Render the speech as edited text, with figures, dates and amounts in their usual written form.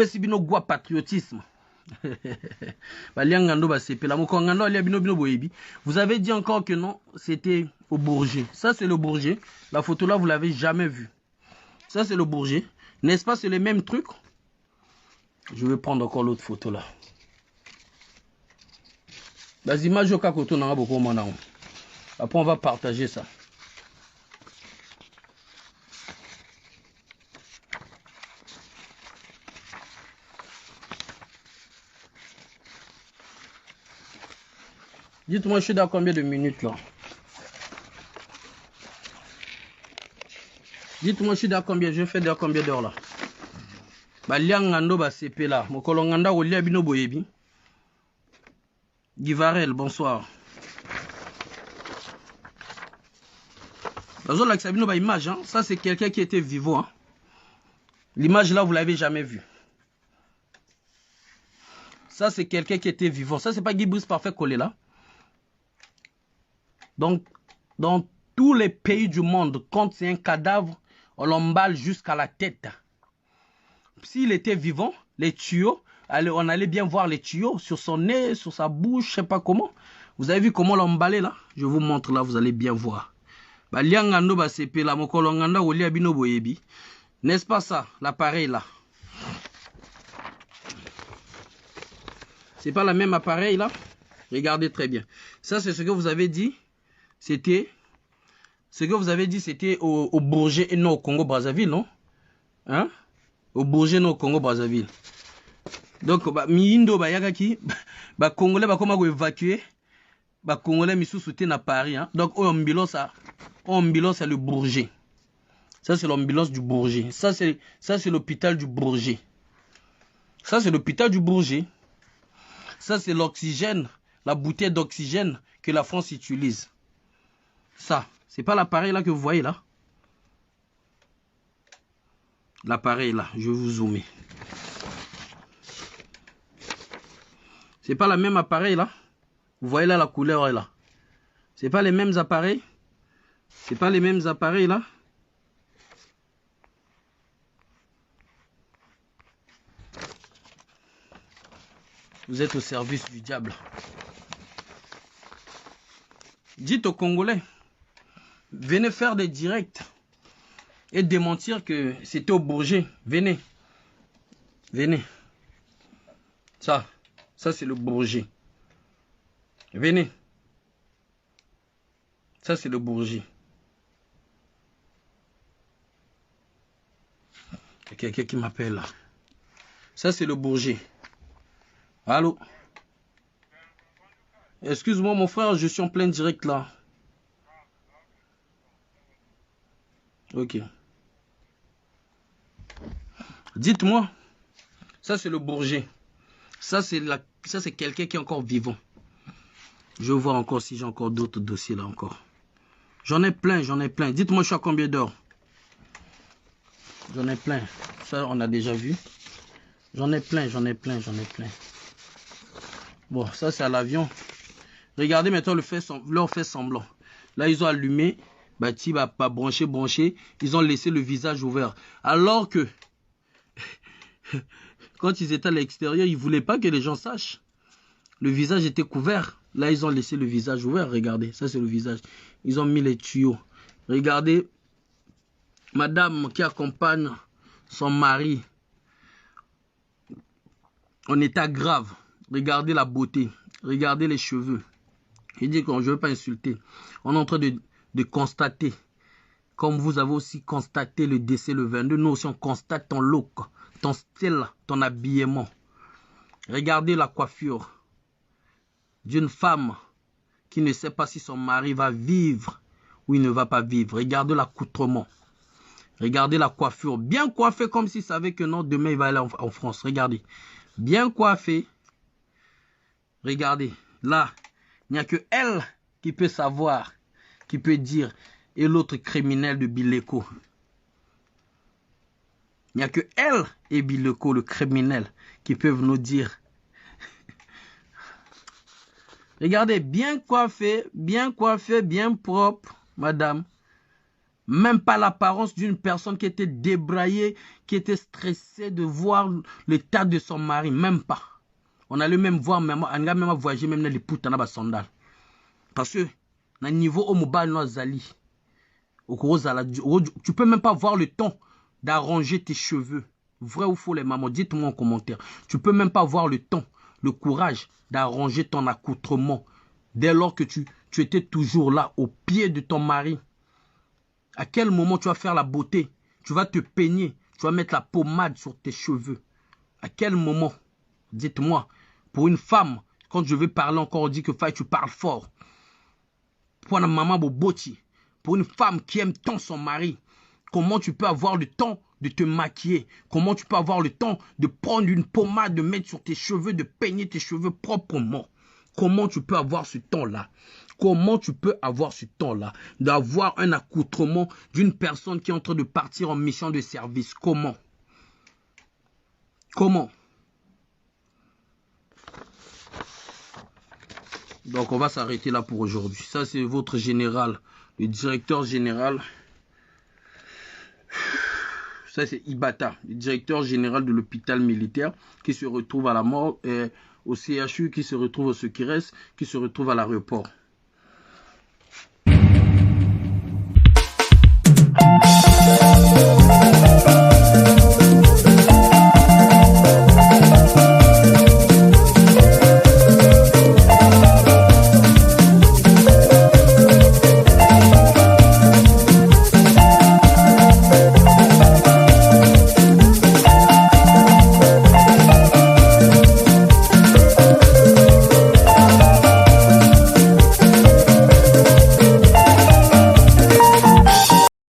pesi bino gwa patriotisme. Vous avez dit encore que non, c'était au Bourget. Ça, c'est le Bourget. La photo là, vous l'avez jamais vue. Ça, c'est le Bourget. N'est-ce pas, c'est le même truc? Je vais prendre encore l'autre photo là. Les images au cas où on a beaucoup maintenant. Après, on va partager ça. Dites-moi, je suis dans combien de minutes là? Dites-moi, je suis dans combien? Je fais dans combien d'heures là? Liangando ba CP là. Mokolonganda ou liabino boyebi. Guivarel, bonsoir. Image, hein? Ça c'est quelqu'un qui était vivant. Hein? L'image là, vous l'avez jamais vue. Ça c'est quelqu'un qui était vivant. Ça c'est pas Guy Brice Parfait collé là. Donc, dans tous les pays du monde, quand c'est un cadavre, on l'emballe jusqu'à la tête. S'il était vivant, les tuyaux, on allait bien voir les tuyaux sur son nez, sur sa bouche, je sais pas comment. Vous avez vu comment l'emballer là? Je vous montre là, vous allez bien voir. N'est-ce pas ça, l'appareil là? C'est pas le même appareil là? Regardez très bien. Ça, c'est ce que vous avez dit. C'était... Ce que vous avez dit, c'était au Bourget et non au Congo-Brazzaville, non? Hein? Au Bourget, non au Congo-Brazzaville. Donc, Miindo, Yagaki, Congolais, comment évacuer? Congolais, Missou soutient à Paris. Hein? Donc, ambulance, c'est le Bourget. Ça, c'est l'ambulance du Bourget. Ça, c'est l'hôpital du Bourget. Ça, c'est l'hôpital du Bourget. Ça, c'est l'oxygène, la bouteille d'oxygène que la France utilise. Ça, c'est pas l'appareil là que vous voyez là. L'appareil là, je vais vous zoomer. C'est pas le même appareil là. Vous voyez là la couleur est là. C'est pas les mêmes appareils. C'est pas les mêmes appareils là. Vous êtes au service du diable. Dites aux Congolais, venez faire des directs et démentir que c'était au Bourget. Venez. Venez. Ça c'est le Bourget. Venez. Ça c'est le Bourget. Il y a quelqu'un qui m'appelle là. Ça c'est le Bourget. Allô? Excuse-moi mon frère, je suis en plein direct là. Ok. Dites-moi. Ça c'est le Bourget. Ça c'est quelqu'un qui est encore vivant. Je vais voir encore si j'ai encore d'autres dossiers là encore. J'en ai plein, j'en ai plein. Dites-moi je suis à combien d'heures? J'en ai plein. Ça on a déjà vu. J'en ai plein, j'en ai plein, j'en ai plein. Bon, ça c'est à l'avion. Regardez maintenant leur fait semblant. Là, ils ont allumé, bâti, pas branché. Ils ont laissé le visage ouvert. Alors que, quand ils étaient à l'extérieur, ils ne voulaient pas que les gens sachent. Le visage était couvert. Là, ils ont laissé le visage ouvert. Regardez, ça c'est le visage. Ils ont mis les tuyaux. Regardez, madame qui accompagne son mari en état grave. Regardez la beauté. Regardez les cheveux. Je dis que je ne veux pas insulter. On est en train de constater. Comme vous avez aussi constaté le décès le 22. Nous aussi on constate ton look, ton style, ton habillement. Regardez la coiffure d'une femme qui ne sait pas si son mari va vivre ou il ne va pas vivre. Regardez l'accoutrement. Regardez la coiffure. Bien coiffée comme s'il savait que non, demain il va aller en France. Regardez. Bien coiffée. Regardez, là, il n'y a que elle qui peut savoir, qui peut dire, et l'autre criminel de Bileko. Il n'y a que elle et Bileko, le criminel, qui peuvent nous dire. Regardez, bien coiffé, bien propre, madame. Même pas l'apparence d'une personne qui était débraillée, qui était stressée de voir l'état de son mari. Même pas. On allait même voir, on a même voyagé même dans les poutres dans les sandales. Parce que, dans le niveau au mobile, tu peux même pas avoir le temps d'arranger tes cheveux. Vrai ou faux les mamans, dites-moi en commentaire. Tu peux même pas avoir le temps, le courage d'arranger ton accoutrement dès lors que tu étais toujours là au pied de ton mari. À quel moment tu vas faire la beauté? Tu vas te peigner, tu vas mettre la pommade sur tes cheveux. À quel moment? Dites-moi. Pour une femme, quand je vais parler encore, on dit que tu parles fort. Pour une maman boboti, pour une femme qui aime tant son mari, comment tu peux avoir le temps de te maquiller? Comment tu peux avoir le temps de prendre une pommade, de mettre sur tes cheveux, de peigner tes cheveux proprement? Comment tu peux avoir ce temps-là? Comment tu peux avoir ce temps-là d'avoir un accoutrement d'une personne qui est en train de partir en mission de service? Comment? Comment? Donc on va s'arrêter là pour aujourd'hui. Ça c'est votre général, le directeur général. Ça c'est Ibata, le directeur général de l'hôpital militaire qui se retrouve à la mort, au CHU, qui se retrouve au Sekires, qui se retrouve à l'aéroport.